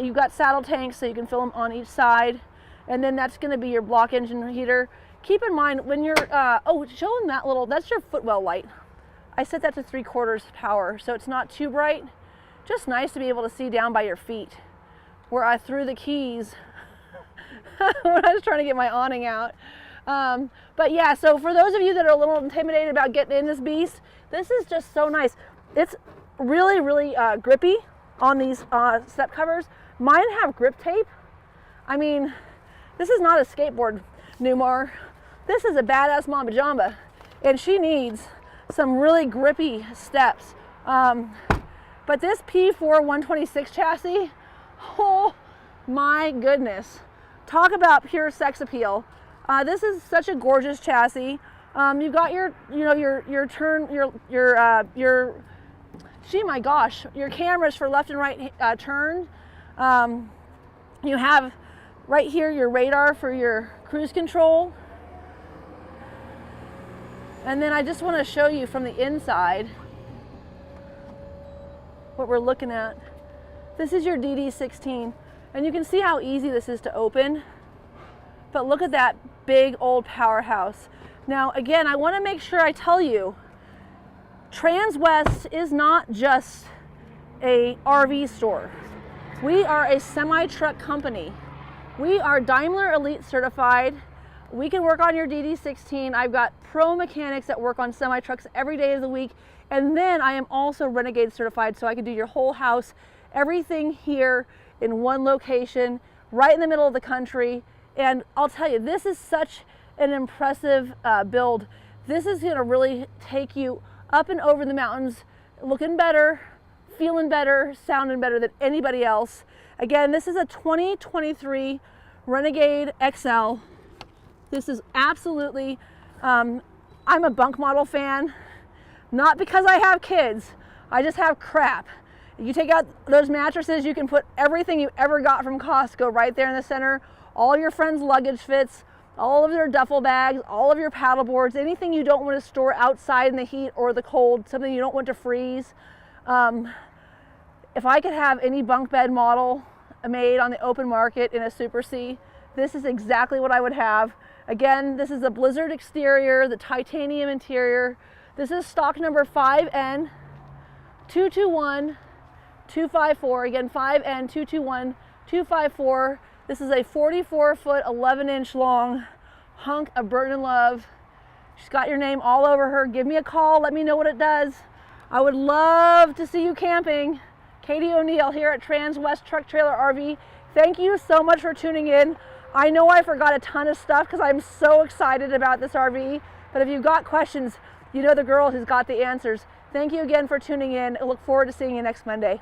You've got saddle tanks so you can fill them on each side. And then that's gonna be your block engine heater. Keep in mind when you're, show them that little, that's your footwell light. I set that to 3/4 power, so it's not too bright. Just nice to be able to see down by your feet, where I threw the keys when I was trying to get my awning out. But yeah, so for those of you that are a little intimidated about getting in this beast, this is just so nice. It's really, really grippy on these step covers. Mine have grip tape. I mean, this is not a skateboard, Newmar. This is a badass Mamba Jamba, and she needs some really grippy steps. But this P4-126 chassis, oh my goodness. Talk about pure sex appeal. This is such a gorgeous chassis. You've got your cameras for left and right turn. You have right here your radar for your cruise control. And then I just want to show you from the inside what we're looking at. This is your DD16, and you can see how easy this is to open. But look at that big old powerhouse. Now again, I want to make sure I tell you, Transwest is not just a RV store. We are a semi-truck company. We are Daimler Elite certified. We can work on your DD16. I've got pro mechanics that work on semi-trucks every day of the week. And then I am also Renegade certified, so I can do your whole house, everything here in one location, right in the middle of the country. And I'll tell you, this is such an impressive build. This is gonna really take you up and over the mountains, looking better, feeling better, sounding better than anybody else. Again, this is a 2023 Renegade XL. This is absolutely, I'm a bunk model fan, not because I have kids, I just have crap. You take out those mattresses, you can put everything you ever got from Costco right there in the center. All your friends' luggage fits, all of their duffel bags, all of your paddle boards, anything you don't want to store outside in the heat or the cold, something you don't want to freeze. If I could have any bunk bed model made on the open market in a Super C, this is exactly what I would have. Again, this is the Blizzard exterior, the titanium interior. This is stock number 5N221254. Again, 5N221254. This is a 44-foot, 11-inch long hunk of Burton & Love. She's got your name all over her. Give me a call. Let me know what it does. I would love to see you camping. Katie O'Neill here at Transwest Truck Trailer RV. Thank you so much for tuning in. I know I forgot a ton of stuff because I'm so excited about this RV, but if you've got questions, you know the girl who's got the answers. Thank you again for tuning in. I look forward to seeing you next Monday.